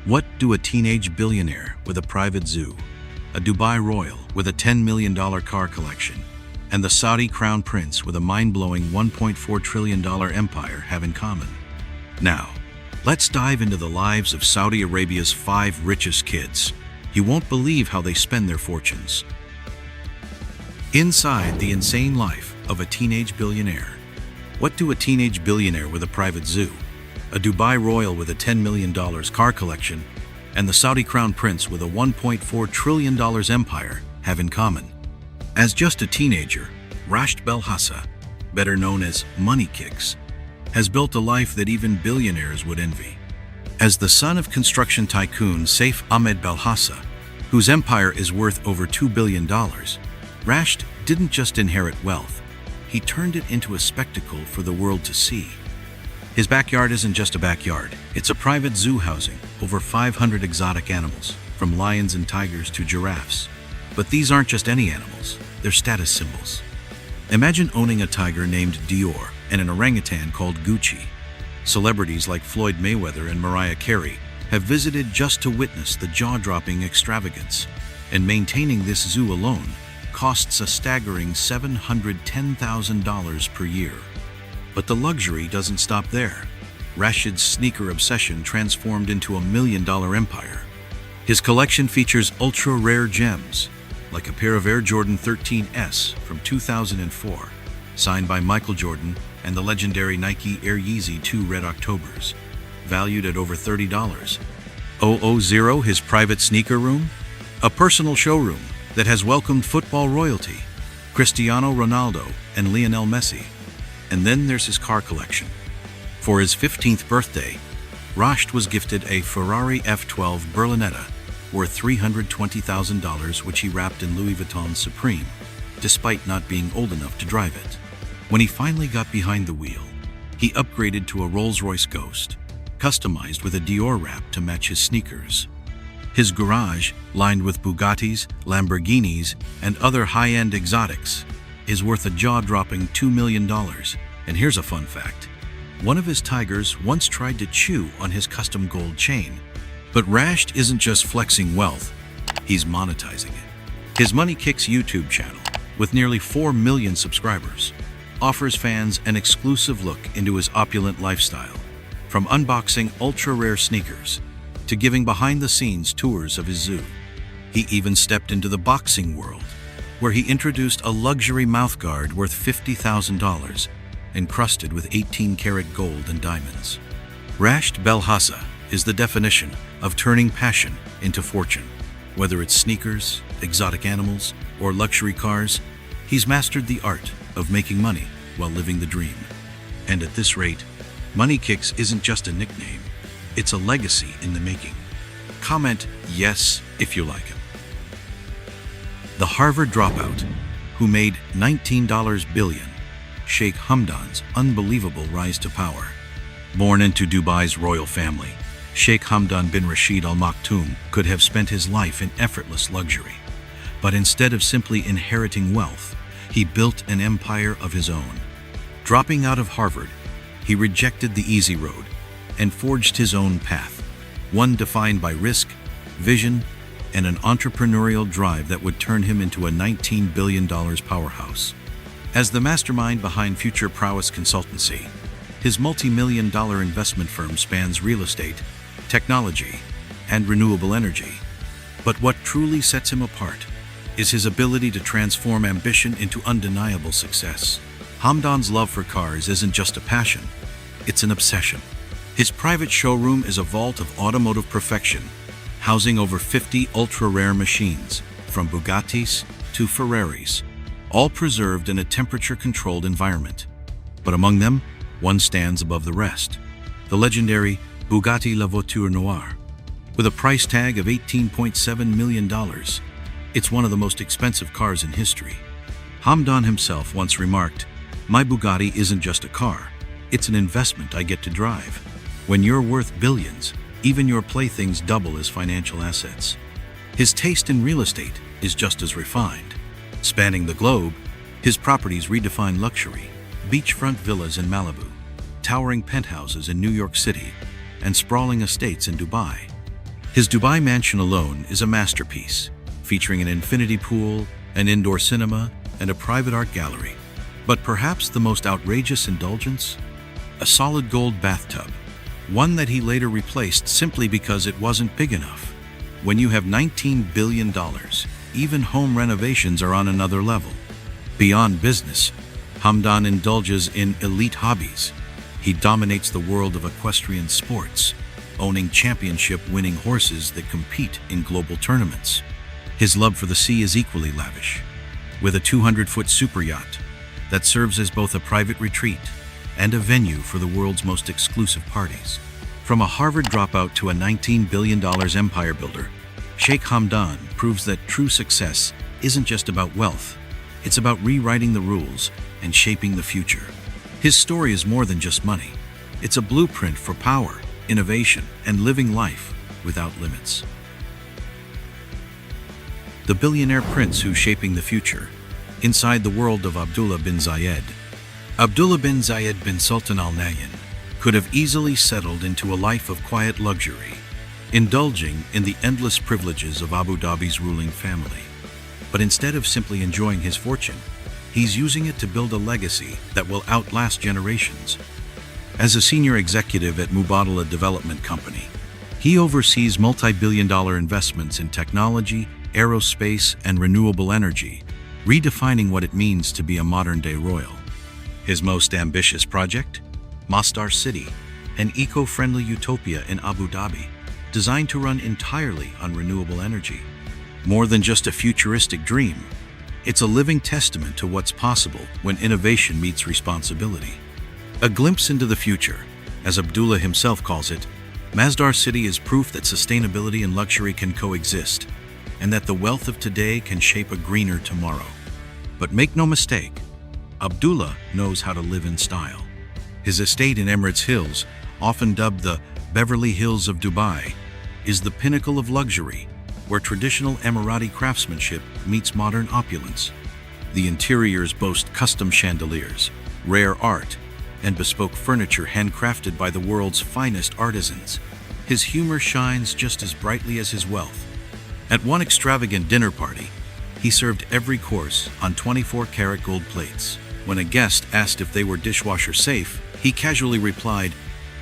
What do a teenage billionaire with a private zoo, a Dubai royal with a $10 million car collection, and the Saudi crown prince with a mind-blowing $1.4 trillion empire have in common? Now, let's dive into the lives of Saudi Arabia's 5 richest kids. You won't believe how they spend their fortunes. Inside the insane life of a teenage billionaire. What do a teenage billionaire with a private zoo, a Dubai royal with a $10 million car collection, and the Saudi crown prince with a $1.4 trillion empire have in common? As just a teenager, Rashed Belhassa, better known as Money Kicks, has built a life that even billionaires would envy. As the son of construction tycoon Saif Ahmed Belhassa, whose empire is worth over $2 billion, Rashed didn't just inherit wealth, he turned it into a spectacle for the world to see. His backyard isn't just a backyard, it's a private zoo housing over 500 exotic animals, from lions and tigers to giraffes. But these aren't just any animals, they're status symbols. Imagine owning a tiger named Dior and an orangutan called Gucci. Celebrities like Floyd Mayweather and Mariah Carey have visited just to witness the jaw-dropping extravagance, and maintaining this zoo alone costs a staggering $710,000 per year. But the luxury doesn't stop there. Rashed's sneaker obsession transformed into $1 million empire. His collection features ultra-rare gems, like a pair of Air Jordan 13s from 2004, signed by Michael Jordan, and the legendary Nike Air Yeezy 2 Red Octobers, valued at over $30. 000, his private sneaker room? A personal showroom that has welcomed football royalty, Cristiano Ronaldo and Lionel Messi. And then there's his car collection. For his 15th birthday, Rashed was gifted a Ferrari F12 Berlinetta worth $320,000, which he wrapped in Louis Vuitton Supreme, despite not being old enough to drive it. When he finally got behind the wheel, he upgraded to a Rolls-Royce Ghost, customized with a Dior wrap to match his sneakers. His garage, lined with Bugattis, Lamborghinis, and other high-end exotics, is worth a jaw-dropping $2 million. And here's a fun fact. One of his tigers once tried to chew on his custom gold chain. But Rashed isn't just flexing wealth, he's monetizing it. His Money Kicks YouTube channel, with nearly 4 million subscribers, offers fans an exclusive look into his opulent lifestyle, from unboxing ultra-rare sneakers to giving behind-the-scenes tours of his zoo. He even stepped into the boxing world, where he introduced a luxury mouthguard worth $50,000, encrusted with 18-karat gold and diamonds. Rashed Belhassa is the definition of turning passion into fortune. Whether it's sneakers, exotic animals, or luxury cars, he's mastered the art of making money while living the dream. And at this rate, Money Kicks isn't just a nickname, it's a legacy in the making. Comment yes if you like him. The Harvard dropout, who made $19 billion, Sheikh Hamdan's unbelievable rise to power. Born into Dubai's royal family, Sheikh Hamdan bin Rashid Al Maktoum could have spent his life in effortless luxury. But instead of simply inheriting wealth, he built an empire of his own. Dropping out of Harvard, he rejected the easy road and forged his own path, one defined by risk, vision, and an entrepreneurial drive that would turn him into a $19 billion powerhouse. As the mastermind behind Future Prowess Consultancy, his multi-million-dollar investment firm spans real estate, technology, and renewable energy. But what truly sets him apart is his ability to transform ambition into undeniable success. Hamdan's love for cars isn't just a passion, it's an obsession. His private showroom is a vault of automotive perfection, housing over 50 ultra-rare machines, from Bugattis to Ferraris, all preserved in a temperature-controlled environment. But among them, one stands above the rest: the legendary Bugatti La Voiture Noire. With a price tag of $18.7 million, it's one of the most expensive cars in history. Hamdan himself once remarked, "My Bugatti isn't just a car, it's an investment I get to drive." When you're worth billions, even your playthings double as financial assets. His taste in real estate is just as refined. Spanning the globe, his properties redefine luxury: beachfront villas in Malibu, towering penthouses in New York City, and sprawling estates in Dubai. His Dubai mansion alone is a masterpiece, featuring an infinity pool, an indoor cinema, and a private art gallery. But perhaps the most outrageous indulgence? A solid gold bathtub, one that he later replaced simply because it wasn't big enough. When you have $19 billion, even home renovations are on another level. Beyond business, Hamdan indulges in elite hobbies. He dominates the world of equestrian sports, owning championship-winning horses that compete in global tournaments. His love for the sea is equally lavish, with a 200-foot super yacht that serves as both a private retreat and a venue for the world's most exclusive parties. From a Harvard dropout to a $19 billion empire builder, Sheikh Hamdan proves that true success isn't just about wealth. It's about rewriting the rules and shaping the future. His story is more than just money. It's a blueprint for power, innovation, and living life without limits. The billionaire prince who's shaping the future. Inside the world of Abdullah bin Zayed. Abdullah bin Zayed bin Sultan Al Nahyan could have easily settled into a life of quiet luxury, indulging in the endless privileges of Abu Dhabi's ruling family. But instead of simply enjoying his fortune, he's using it to build a legacy that will outlast generations. As a senior executive at Mubadala Development Company, he oversees multi-billion-dollar investments in technology, aerospace, and renewable energy, redefining what it means to be a modern-day royal. His most ambitious project? Masdar City, an eco-friendly utopia in Abu Dhabi, designed to run entirely on renewable energy. More than just a futuristic dream, it's a living testament to what's possible when innovation meets responsibility. A glimpse into the future, as Abdullah himself calls it, Masdar City is proof that sustainability and luxury can coexist, and that the wealth of today can shape a greener tomorrow. But make no mistake, Abdullah knows how to live in style. His estate in Emirates Hills, often dubbed the Beverly Hills of Dubai, is the pinnacle of luxury, where traditional Emirati craftsmanship meets modern opulence. The interiors boast custom chandeliers, rare art, and bespoke furniture handcrafted by the world's finest artisans. His humor shines just as brightly as his wealth. At one extravagant dinner party, he served every course on 24-karat gold plates. When a guest asked if they were dishwasher safe, he casually replied,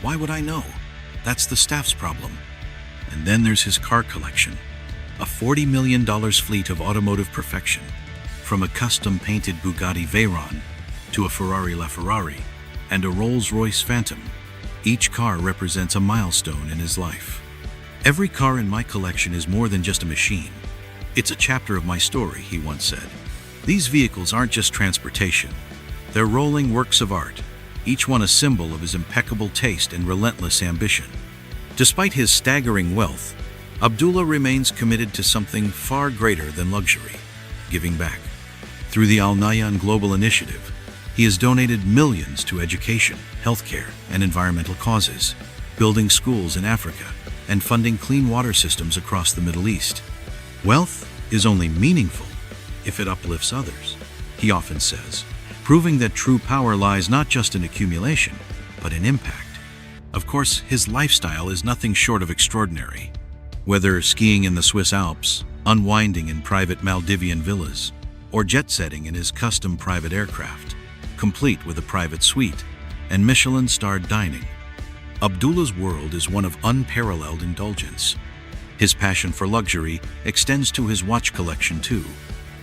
"Why would I know? That's the staff's problem." And then there's his car collection, a $40 million fleet of automotive perfection, from a custom-painted Bugatti Veyron to a Ferrari LaFerrari and a Rolls-Royce Phantom. Each car represents a milestone in his life. "Every car in my collection is more than just a machine. It's a chapter of my story," he once said. These vehicles aren't just transportation. They're rolling works of art, each one a symbol of his impeccable taste and relentless ambition. Despite his staggering wealth, Abdullah remains committed to something far greater than luxury: giving back. Through the Al Nahyan Global Initiative, he has donated millions to education, healthcare, and environmental causes, building schools in Africa and funding clean water systems across the Middle East. Wealth is only meaningful if it uplifts others, he often says, proving that true power lies not just in accumulation, but in impact. Of course, his lifestyle is nothing short of extraordinary. Whether skiing in the Swiss Alps, unwinding in private Maldivian villas, or jet-setting in his custom private aircraft, complete with a private suite and Michelin-starred dining, Abdullah's world is one of unparalleled indulgence. His passion for luxury extends to his watch collection too,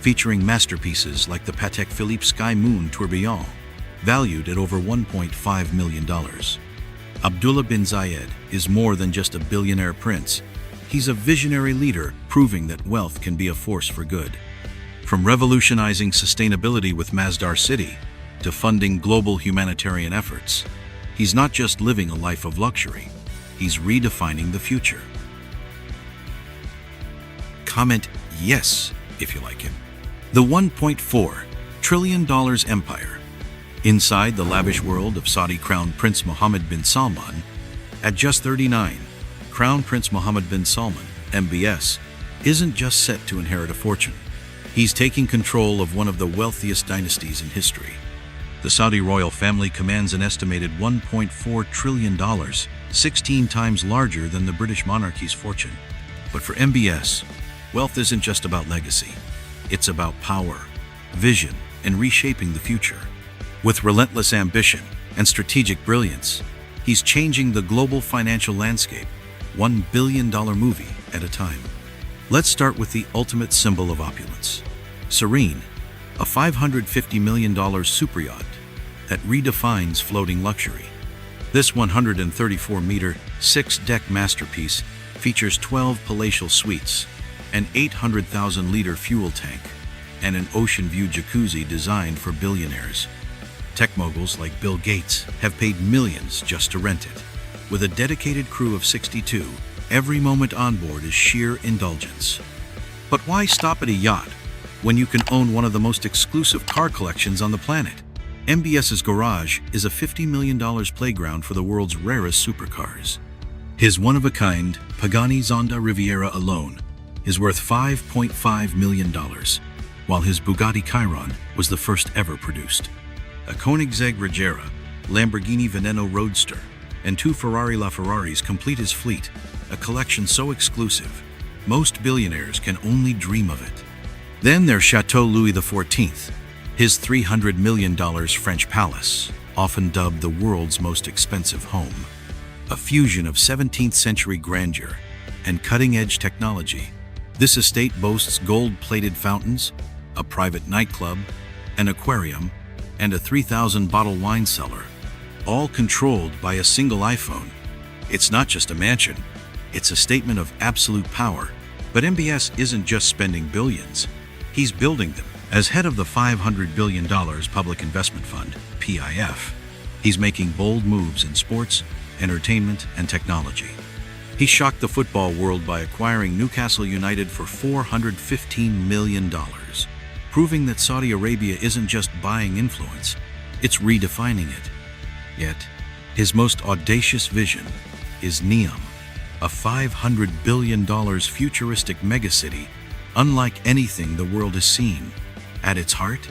featuring masterpieces like the Patek Philippe Sky Moon Tourbillon, valued at over $1.5 million. Abdullah bin Zayed is more than just a billionaire prince. He's a visionary leader, proving that wealth can be a force for good. From revolutionizing sustainability with Masdar City to funding global humanitarian efforts, he's not just living a life of luxury, he's redefining the future. Comment yes if you like him. The $1.4 trillion empire. Inside the lavish world of Saudi Crown Prince Mohammed bin Salman, at just 39, Crown Prince Mohammed bin Salman, MBS, isn't just set to inherit a fortune. He's taking control of one of the wealthiest dynasties in history. The Saudi royal family commands an estimated $1.4 trillion, 16 times larger than the British monarchy's fortune. But for MBS, wealth isn't just about legacy. It's about power, vision, and reshaping the future. With relentless ambition and strategic brilliance, he's changing the global financial landscape, $1 billion movie at a time. Let's start with the ultimate symbol of opulence, Serene, a $550 million super yacht that redefines floating luxury. This 134-meter, 6-deck masterpiece features 12 palatial suites, an 800,000-liter fuel tank, and an ocean-view jacuzzi designed for billionaires. Tech moguls like Bill Gates have paid millions just to rent it. With a dedicated crew of 62, every moment on board is sheer indulgence. But why stop at a yacht when you can own one of the most exclusive car collections on the planet? MBS's garage is a $50 million playground for the world's rarest supercars. His one-of-a-kind Pagani Zonda Riviera alone is worth $5.5 million, while his Bugatti Chiron was the first ever produced. A Koenigsegg Regera, Lamborghini Veneno Roadster, and 2 Ferrari LaFerraris complete his fleet, a collection so exclusive, most billionaires can only dream of it. Then there's Chateau Louis XIV, his $300 million French palace, often dubbed the world's most expensive home. A fusion of 17th century grandeur and cutting-edge technology, this estate boasts gold-plated fountains, a private nightclub, an aquarium, and a 3,000-bottle wine cellar, all controlled by a single iPhone. It's not just a mansion, it's a statement of absolute power. But MBS isn't just spending billions, he's building them. As head of the $500 billion Public Investment Fund, PIF, he's making bold moves in sports, entertainment, and technology. He shocked the football world by acquiring Newcastle United for $415 million, proving that Saudi Arabia isn't just buying influence, it's redefining it. Yet, his most audacious vision is Neom, a $500 billion futuristic megacity unlike anything the world has seen. At its heart,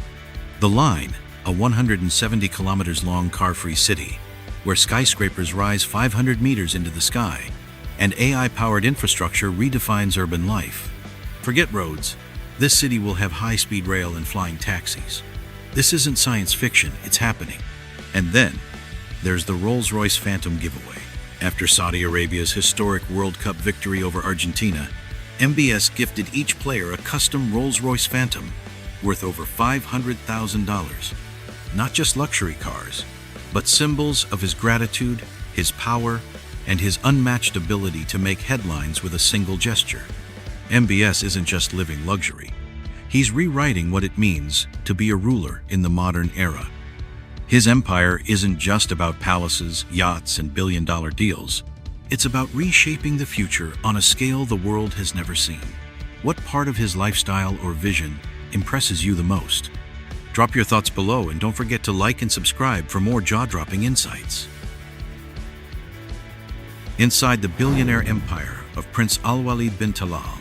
The Line, a 170 kilometers long car-free city, where skyscrapers rise 500 meters into the sky, and AI-powered infrastructure redefines urban life. Forget roads, this city will have high-speed rail and flying taxis. This isn't science fiction, it's happening. And then, there's the Rolls-Royce Phantom giveaway. After Saudi Arabia's historic World Cup victory over Argentina, MBS gifted each player a custom Rolls-Royce Phantom worth over $500,000. Not just luxury cars, but symbols of his gratitude, his power, and his unmatched ability to make headlines with a single gesture. MBS isn't just living luxury. He's rewriting what it means to be a ruler in the modern era. His empire isn't just about palaces, yachts, and billion-dollar deals. It's about reshaping the future on a scale the world has never seen. What part of his lifestyle or vision impresses you the most? Drop your thoughts below and don't forget to like and subscribe for more jaw-dropping insights. Inside the billionaire empire of Prince Al-Walid bin Talal,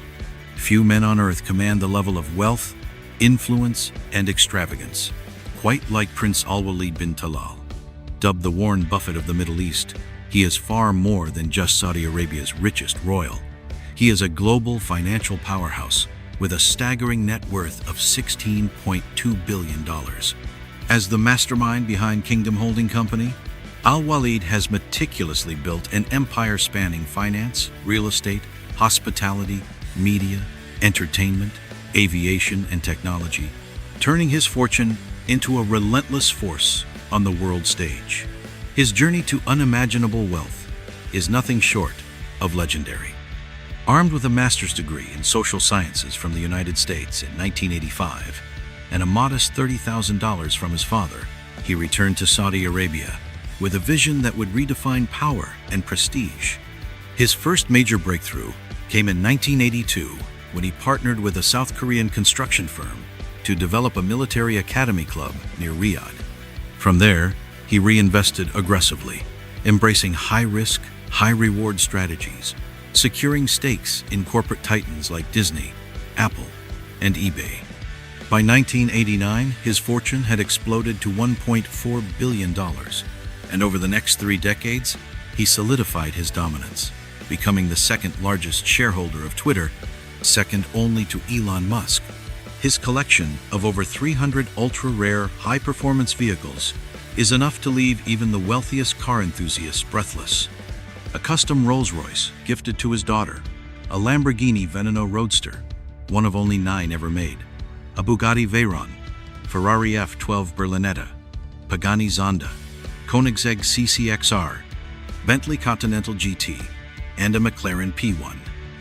few men on earth command the level of wealth, influence, and extravagance, quite like Prince Al-Walid bin Talal. Dubbed the Warren Buffett of the Middle East, he is far more than just Saudi Arabia's richest royal. He is a global financial powerhouse with a staggering net worth of $16.2 billion. As the mastermind behind Kingdom Holding Company, Al-Walid has meticulously built an empire spanning finance, real estate, hospitality, media, entertainment, aviation, and technology, turning his fortune into a relentless force on the world stage. His journey to unimaginable wealth is nothing short of legendary. Armed with a master's degree in social sciences from the United States in 1985 and a modest $30,000 from his father, he returned to Saudi Arabia with a vision that would redefine power and prestige. His first major breakthrough came in 1982 when he partnered with a South Korean construction firm to develop a military academy club near Riyadh. From there, he reinvested aggressively, embracing high-risk, high-reward strategies, securing stakes in corporate titans like Disney, Apple, and eBay. By 1989, his fortune had exploded to $1.4 billion, and over the next 3 decades, he solidified his dominance. becoming the second-largest shareholder of Twitter, second only to Elon Musk. His collection of over 300 ultra-rare, high-performance vehicles is enough to leave even the wealthiest car enthusiasts breathless. A custom Rolls-Royce gifted to his daughter, a Lamborghini Veneno Roadster, one of only 9 ever made, a Bugatti Veyron, Ferrari F12 Berlinetta, Pagani Zonda, Koenigsegg CCXR, Bentley Continental GT, and a McLaren P1.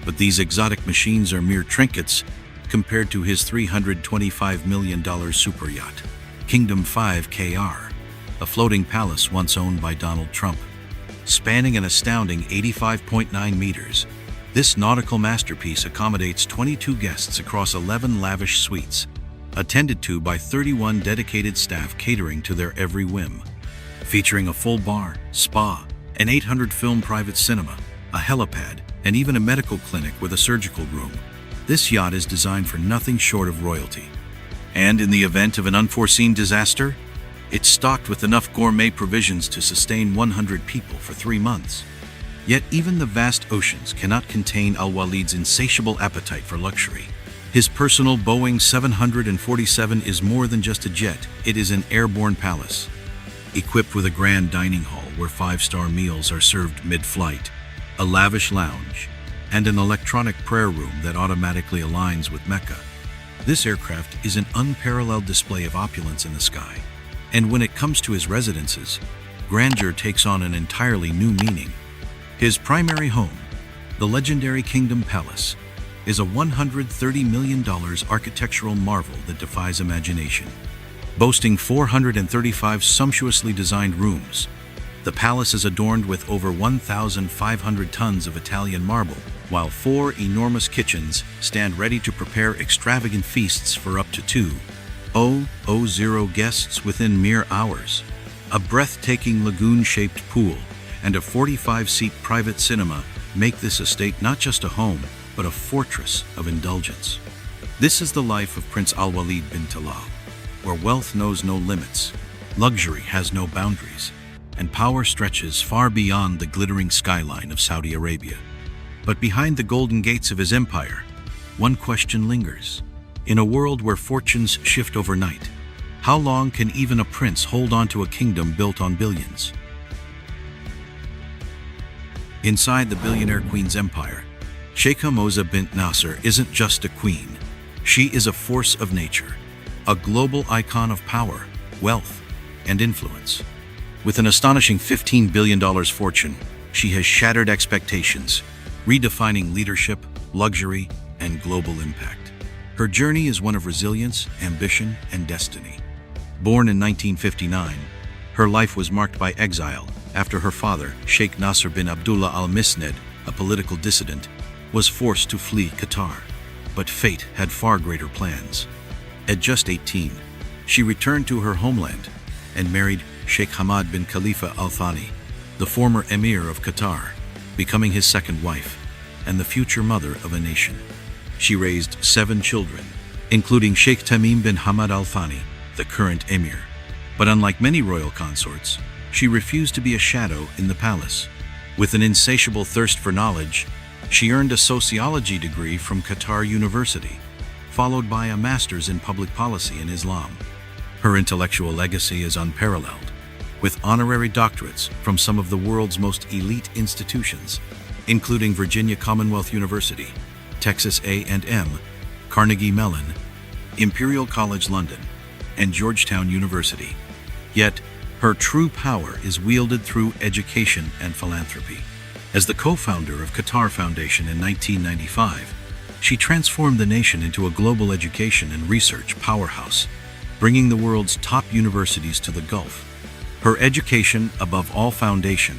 But these exotic machines are mere trinkets compared to his $325 million super yacht, Kingdom 5 KR, a floating palace once owned by Donald Trump. Spanning an astounding 85.9 meters, this nautical masterpiece accommodates 22 guests across 11 lavish suites, attended to by 31 dedicated staff catering to their every whim. Featuring a full bar, spa, an 800-film private cinema, a helipad, and even a medical clinic with a surgical room, this yacht is designed for nothing short of royalty. And in the event of an unforeseen disaster, it's stocked with enough gourmet provisions to sustain 100 people for 3 months. Yet even the vast oceans cannot contain Al-Walid's insatiable appetite for luxury. His personal Boeing 747 is more than just a jet, it is an airborne palace. Equipped with a grand dining hall where 5-star meals are served mid-flight, a lavish lounge, and an electronic prayer room that automatically aligns with Mecca. This aircraft is an unparalleled display of opulence in the sky. And when it comes to his residences, grandeur takes on an entirely new meaning. His primary home, the legendary Kingdom Palace, is a $130 million architectural marvel that defies imagination. Boasting 435 sumptuously designed rooms, the palace is adorned with over 1,500 tons of Italian marble, while 4 enormous kitchens stand ready to prepare extravagant feasts for up to 2,000 guests within mere hours. A breathtaking lagoon-shaped pool and a 45-seat private cinema make this estate not just a home, but a fortress of indulgence. This is the life of Prince Al-Walid bin Talal, where wealth knows no limits, luxury has no boundaries, and power stretches far beyond the glittering skyline of Saudi Arabia. But behind the golden gates of his empire, one question lingers. In a world where fortunes shift overnight, how long can even a prince hold on to a kingdom built on billions? Inside the billionaire queen's empire, Sheikha Moza bint Nasser isn't just a queen. She is a force of nature, a global icon of power, wealth, and influence. With an astonishing $15 billion fortune, she has shattered expectations, redefining leadership, luxury, and global impact. Her journey is one of resilience, ambition, and destiny. Born in 1959, her life was marked by exile after her father, Sheikh Nasser bin Abdullah Al Misned, a political dissident, was forced to flee Qatar. But fate had far greater plans. At just 18, she returned to her homeland and married Sheikh Hamad bin Khalifa Al Thani, the former emir of Qatar, becoming his second wife and the future mother of a nation. She raised 7 children, including Sheikh Tamim bin Hamad Al Thani, the current emir. But unlike many royal consorts, she refused to be a shadow in the palace. With an insatiable thirst for knowledge, she earned a sociology degree from Qatar University, followed by a master's in public policy in Islam. Her intellectual legacy is unparalleled, with honorary doctorates from some of the world's most elite institutions, including Virginia Commonwealth University, Texas A&M, Carnegie Mellon, Imperial College London, and Georgetown University. Yet, her true power is wielded through education and philanthropy. As the co-founder of Qatar Foundation in 1995, she transformed the nation into a global education and research powerhouse, bringing the world's top universities to the Gulf. Her education, above all foundation,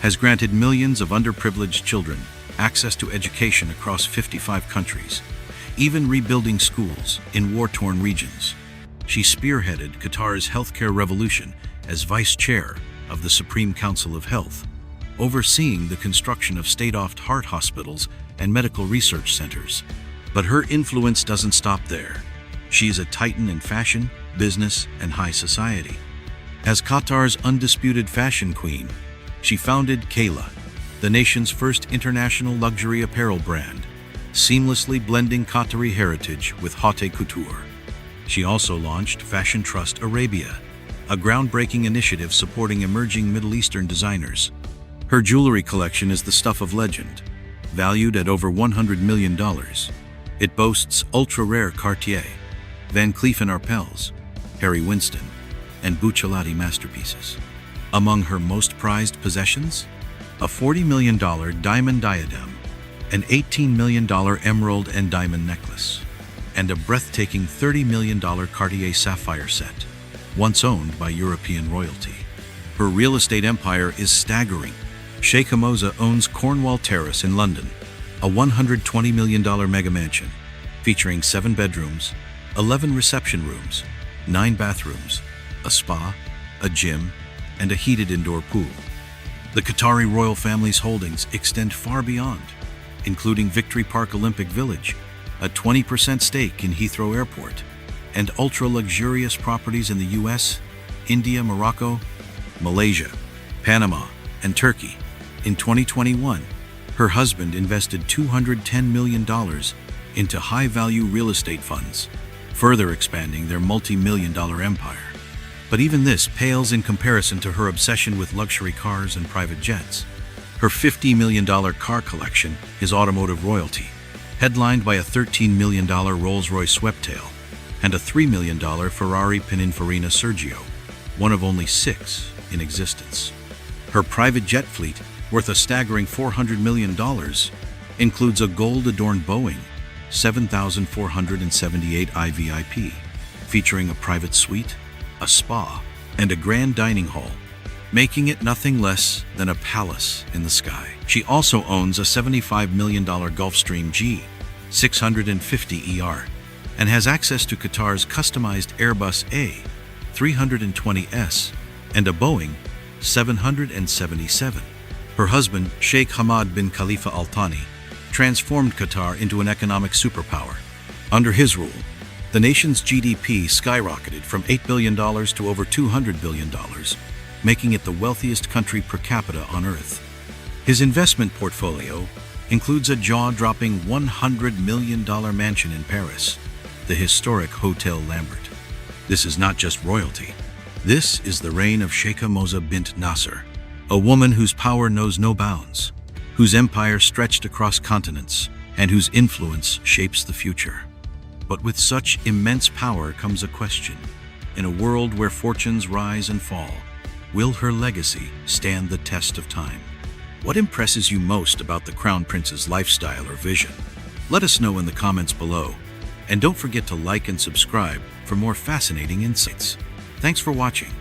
has granted millions of underprivileged children access to education across 55 countries, even rebuilding schools in war-torn regions. She spearheaded Qatar's healthcare revolution as vice chair of the Supreme Council of Health, overseeing the construction of state-owned heart hospitals and medical research centers. But her influence doesn't stop there. She is a titan in fashion, business, and high society. As Qatar's undisputed fashion queen, she founded Kayla, the nation's first international luxury apparel brand, seamlessly blending Qatari heritage with haute couture. She also launched Fashion Trust Arabia, a groundbreaking initiative supporting emerging Middle Eastern designers. Her jewelry collection is the stuff of legend, valued at over $100 million. It boasts ultra-rare Cartier, Van Cleef & Arpels, Harry Winston, and Buccellati masterpieces. Among her most prized possessions, a $40 million diamond diadem, an $18 million emerald and diamond necklace, and a breathtaking $30 million Cartier sapphire set, once owned by European royalty. Her real estate empire is staggering. Sheikh Hamza owns Cornwall Terrace in London, a $120 million mega mansion featuring 7 bedrooms, 11 reception rooms, 9 bathrooms, a spa, a gym, and a heated indoor pool. The Qatari royal family's holdings extend far beyond, including Victory Park Olympic Village, a 20% stake in Heathrow Airport, and ultra-luxurious properties in the US, India, Morocco, Malaysia, Panama, and Turkey. In 2021, her husband invested $210 million into high-value real estate funds, further expanding their multi-million-dollar empire. But even this pales in comparison to her obsession with luxury cars and private jets. Her $50 million car collection is automotive royalty, headlined by a $13 million Rolls-Royce Sweptail and a $3 million Ferrari Pininfarina Sergio, one of only 6 in existence. Her private jet fleet, worth a staggering $400 million, includes a gold-adorned Boeing 7478 IVIP, featuring a private suite, a spa, and a grand dining hall, making it nothing less than a palace in the sky. She also owns a $75 million Gulfstream G650ER and has access to Qatar's customized Airbus A320S and a Boeing 777. Her husband, Sheikh Hamad bin Khalifa Al Thani, transformed Qatar into an economic superpower. Under his rule, the nation's GDP skyrocketed from $8 billion to over $200 billion, making it the wealthiest country per capita on Earth. His investment portfolio includes a jaw-dropping $100 million mansion in Paris, the historic Hotel Lambert. This is not just royalty. This is the reign of Sheikha Moza bint Nasser, a woman whose power knows no bounds, whose empire stretched across continents, and whose influence shapes the future. But with such immense power comes a question. In a world where fortunes rise and fall, will her legacy stand the test of time? What impresses you most about the Crown Prince's lifestyle or vision? Let us know in the comments below. And don't forget to like and subscribe for more fascinating insights. Thanks for watching.